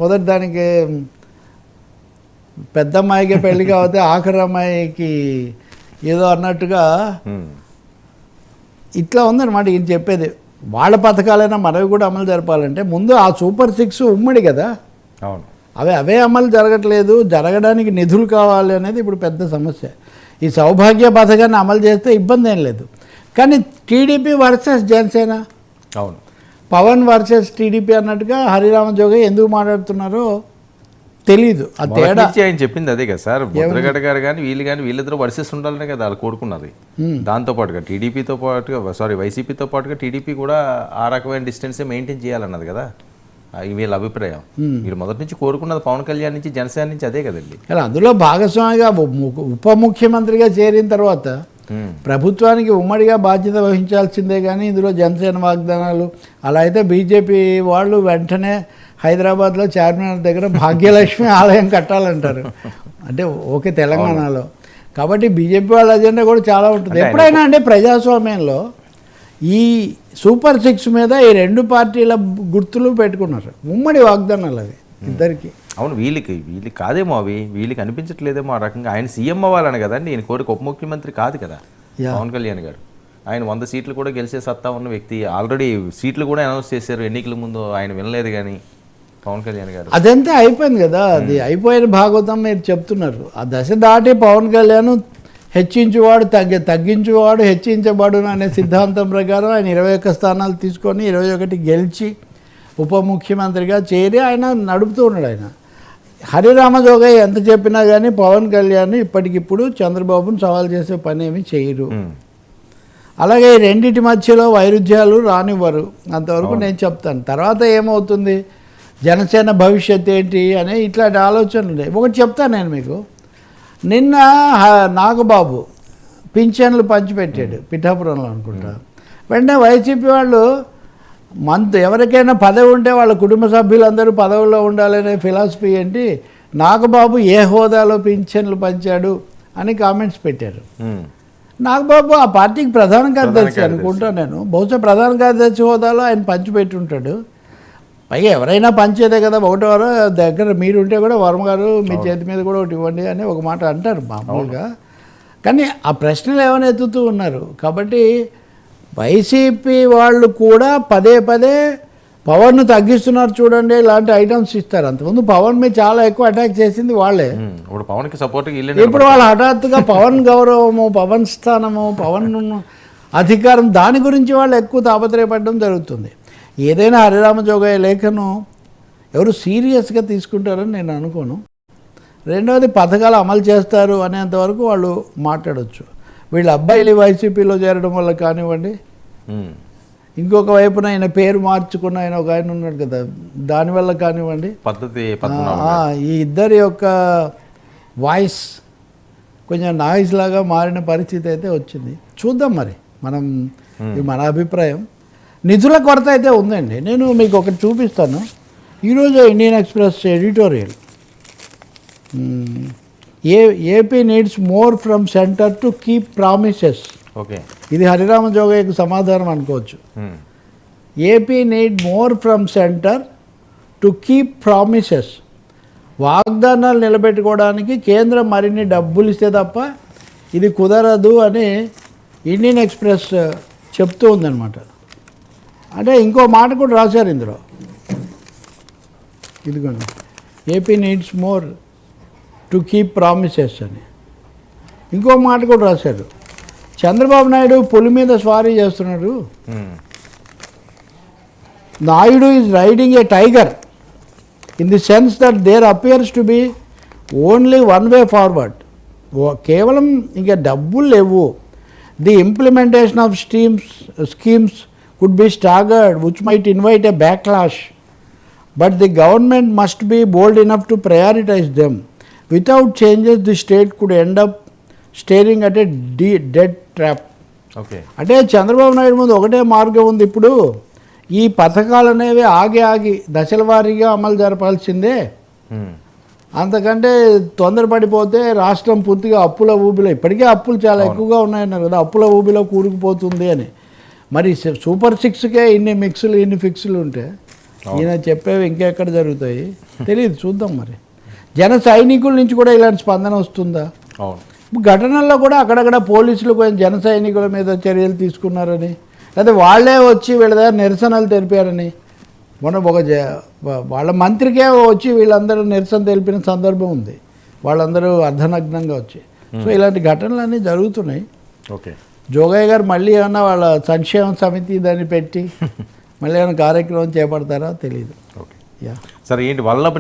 మొదటి దానికి పెద్ద అమ్మాయికి పెళ్లి కాకపోతే ఆఖరి అమ్మాయికి ఏదో అన్నట్టుగా ఇట్లా ఉందన్నమాట ఈయన చెప్పేది. వాళ్ళ పథకాలైనా మనవి కూడా అమలు జరపాలంటే ముందు ఆ సూపర్ 6 ఉమ్మడి కదా, అవును, అవే అమలు జరగట్లేదు, జరగడానికి నిధులు కావాలి అనేది ఇప్పుడు పెద్ద సమస్య. ఈ సౌభాగ్య పథకాన్ని అమలు చేస్తే ఇబ్బంది ఏం లేదు, కానీ టీడీపీ వర్సెస్ జనసేన, అవును, పవన్ వర్సెస్ టీడీపీ అన్నట్టుగా హరిరామ జోగయ్య ఎందుకు మాట్లాడుతున్నారో తెలీదు. ఆ తేడా ఆయన చెప్పింది అదే కదా సార్. ముద్రగడ్డ గారు కానీ వీళ్ళిద్దరూ వర్సెస్ ఉండాలనే కదా వాళ్ళు కోరుకున్నది. దాంతో పాటుగా టీడీపీతో పాటుగా వైసీపీతో పాటుగా టీడీపీ కూడా ఆ రకమైన డిస్టెన్సే మెయింటైన్ చేయాలన్నది కదా వీళ్ళ అభిప్రాయం. వీళ్ళు మొదటి నుంచి కోరుకున్నది పవన్ కళ్యాణ్ నుంచి జనసేన నుంచి అదే కదండి. అందులో భాగస్వామిగా ఉప ముఖ్యమంత్రిగా చేరిన తర్వాత ప్రభుత్వానికి ఉమ్మడిగా బాధ్యత వహించాల్సిందే, కానీ ఇందులో జనసేన వాగ్దానాలు అలా అయితే బీజేపీ వాళ్ళు వెంటనే హైదరాబాద్లో చార్మినార్ దగ్గర భాగ్యలక్ష్మి ఆలయం కట్టాలంటారు. అంటే ఓకే తెలంగాణలో, కాబట్టి బీజేపీ వాళ్ళ అజెండా కూడా చాలా ఉంటుంది. ఎప్పుడైనా అంటే ప్రజాస్వామ్యంలో ఈ సూపర్ 6 మీద ఈ రెండు పార్టీల గుర్తులు పెట్టుకున్నారు, ఉమ్మడి వాగ్దానాలు అవి ఇద్దరికి. అవును, వీళ్ళకి కాదేమో అవి, వీళ్ళకి అనిపించట్లేదేమో ఆ రకంగా. ఆయన సీఎం అవ్వాలని కదండి, ఈయన కోరిక ఉప ముఖ్యమంత్రి కాదు కదా పవన్ కళ్యాణ్ గారు. ఆయన 100 సీట్లు కూడా గెలిచే సత్తా ఉన్న వ్యక్తి. ఆల్రెడీ సీట్లు కూడా అనౌన్స్ చేశారు ఎన్నికల ముందు, ఆయన వినలేదు కానీ పవన్ కళ్యాణ్ గారు. అదంతా అయిపోయింది కదా, అది అయిపోయిన భాగవతం మీరు చెప్తున్నారు. ఆ దశ దాటి పవన్ కళ్యాణ్ హెచ్చించువాడు తగ్గించువాడు హెచ్చించబడును అనే సిద్ధాంతం ప్రకారం ఆయన 21 స్థానాలు తీసుకొని 21 గెలిచి ఉప ముఖ్యమంత్రిగా చేరి ఆయన నడుపుతూ ఉన్నాడు. ఆయన హరిరామ జోగయ్య ఎంత చెప్పినా కానీ పవన్ కళ్యాణ్ ఇప్పటికిప్పుడు చంద్రబాబును సవాల్ చేసే పని ఏమి చేయరు. అలాగే రెండింటి మధ్యలో వైరుధ్యాలు రానివ్వరు, అంతవరకు నేను చెప్తాను. తర్వాత ఏమవుతుంది, జనసేన భవిష్యత్ ఏంటి అనే ఇట్లాంటి ఆలోచనలు ఉన్నాయి. ఒకటి చెప్తాను నేను మీకు. నిన్న నాగబాబు పింఛన్లు పంచిపెట్టాడు పిఠాపురంలో అనుకుంటా. వెంటనే వైసీపీ వాళ్ళు ఎవరికైనా పదవి ఉంటే వాళ్ళ కుటుంబ సభ్యులందరూ పదవుల్లో ఉండాలనే ఫిలాసఫీ ఏంటి, నాగబాబు ఏ హోదాలో పింఛన్లు పంచాడు అని కామెంట్స్ పెట్టారు. నాగబాబు ఆ పార్టీకి ప్రధాన కార్యదర్శి అనుకుంటా నేను, బహుశా ప్రధాన కార్యదర్శి హోదాలో ఆయన పంచిపెట్టి ఉంటాడు. పైగా ఎవరైనా పంచేదే కదా, ఒకటో దగ్గర మీరుంటే కూడా వర్మ గారు మీ చేతి మీద కూడా ఒకటి ఇవ్వండి అని ఒక మాట అంటారు మామూలుగా. కానీ ఆ ప్రశ్నలు ఏమైనా ఎత్తుతూ ఉన్నారు. కాబట్టి వైసీపీ వాళ్ళు కూడా పదే పవన్ను తగ్గిస్తున్నారు చూడండి, ఇలాంటి ఐటమ్స్ ఇస్తారు. అంతకుముందు పవన్ మీద చాలా ఎక్కువ అటాక్ చేసింది వాళ్ళే. ఇప్పుడు పవన్కి సపోర్ట్, ఇప్పుడు వాళ్ళు హఠాత్తుగా పవన్ గౌరవము, పవన్ స్థానము, పవన్ అధికారం, దాని గురించి వాళ్ళు ఎక్కువ తాపత్రయపడడం జరుగుతుంది. ఏదైనా హరిరామ జోగయ్య లేఖను ఎవరు సీరియస్గా తీసుకుంటారని నేను అనుకోను. రెండవది పథకాలు అమలు చేస్తారు అనేంతవరకు వాళ్ళు మాట్లాడవచ్చు. వీళ్ళ అబ్బాయిలు వైసీపీలో చేరడం వల్ల కానివ్వండి, ఇంకొక వైపున ఆయన పేరు మార్చుకున్న ఆయన ఒక ఆయన ఉన్నాడు కదా, దానివల్ల కానివ్వండి, ఈ ఇద్దరి యొక్క వాయిస్ కొంచెం నాయిస్ లాగా మారిన పరిస్థితి అయితే వచ్చింది. చూద్దాం మరి మనం, ఇది మన అభిప్రాయం. నిధుల కొరత అయితే ఉందండి. నేను మీకు ఒకటి చూపిస్తాను. ఈరోజు Indian express editorial, AP needs more from centre to keep promises. Okay, ఇది హరిరామ జోగయ్యకు సమాధానం అనుకోవచ్చు. AP need more from centre to keep promises. వాగ్దానాలు నిలబెట్టుకోవడానికి కేంద్రం మరిన్ని డబ్బులు ఇస్తే తప్ప ఇది కుదరదు అని ఇండియన్ ఎక్స్ప్రెస్ చెప్తూ ఉందన్నమాట. అంటే ఇంకో మాట కూడా రాశారు ఇందులో, ఇదిగోండి, AP needs more to keep promises అని ఇంకో మాట కూడా రాశారు. చంద్రబాబు నాయుడు పులి మీద స్వారీ చేస్తున్నాడు. Naidu is riding a tiger in the sense that there appears to be only one way forward. కేవలం ఇంకా డబ్బులు లేవు. The implementation of schemes could be staggered, which might invite a backlash, but the government must be bold enough to prioritize them. Without changes, the state could end up staring at a dead trap. Okay. అంటే చంద్రబాబు నాయుడు ముందు ఒకటే మార్గం ఉంది. ఇప్పుడు ఈ పథకాలు అనేవి ఆగి దశల వారీగా అమలు జరపాల్సిందే. అంతకంటే తొందరపడిపోతే రాష్ట్రం పూర్తిగా అప్పుల ఊబిలో, ఇప్పటికే అప్పులు చాలా ఎక్కువగా ఉన్నాయన్నారు కదా, అప్పుల ఊబిలో కూరుకుపోతుంది అని. మరి సూపర్ 6కే ఇన్ని మిక్సులు ఇన్ని ఫిక్సులు ఉంటే ఈయన చెప్పేవి ఇంకెక్కడ జరుగుతాయి తెలియదు, చూద్దాం మరి. జన సైనికుల నుంచి కూడా ఇలాంటి స్పందన వస్తుందా? అవును, ఘటనల్లో కూడా అక్కడక్కడ పోలీసులు కొంచెం జన సైనికుల మీద చర్యలు తీసుకున్నారని, లేదా వాళ్ళే వచ్చి వీళ్ళ దగ్గర నిరసనలు తెలిపారని, మొన్న వాళ్ళ మంత్రికే వచ్చి వీళ్ళందరూ నిరసన తెలిపిన సందర్భం ఉంది, వాళ్ళందరూ అర్ధనగ్నంగా వచ్చి. సో ఇలాంటి ఘటనలన్నీ జరుగుతున్నాయి. ఓకే, జోగయ్య గారు మళ్ళీ ఏమన్నా వాళ్ళ సంక్షేమ సమితి దాన్ని పెట్టి మళ్ళీ ఏమైనా కార్యక్రమం చేపడతారా తెలియదు. ఓకే యా సరే, ఏంటి వల్లభ